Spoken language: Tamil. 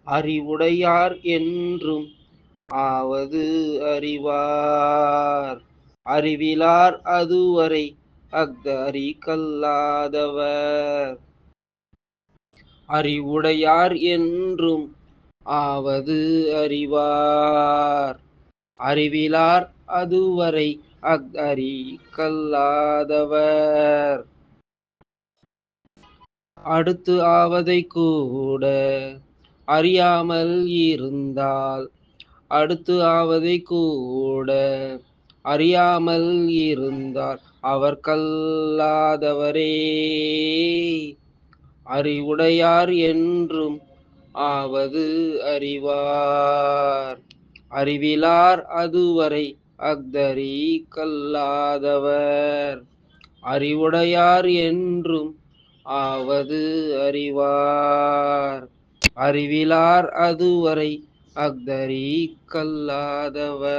அறிவுடையார் என்றும் ஆவது அறிவார். அறிவிலார் அதுவரை அஃதறி கல்லாதவர். அறிவுடையார் என்றும் ஆவது அறிவார். அறிவிலார் அதுவரை அஃதறி கல்லாதவர். அடுத்து ஆவதை கூட அறியாமல் இருந்தால் அடுத்து ஆவதை கூட அறியாமல் இருந்தால் அவர் கல்லாதவரே. அறிவுடையார் என்றும் ஆவது அறிவார். அறிவிலார் அதுவரை அஃதறி கல்லாதவர். அறிவுடையார் என்றும் ஆவது அறிவார். அறிவிலார் அதுவரை அஃதறி கல்லாதவர்.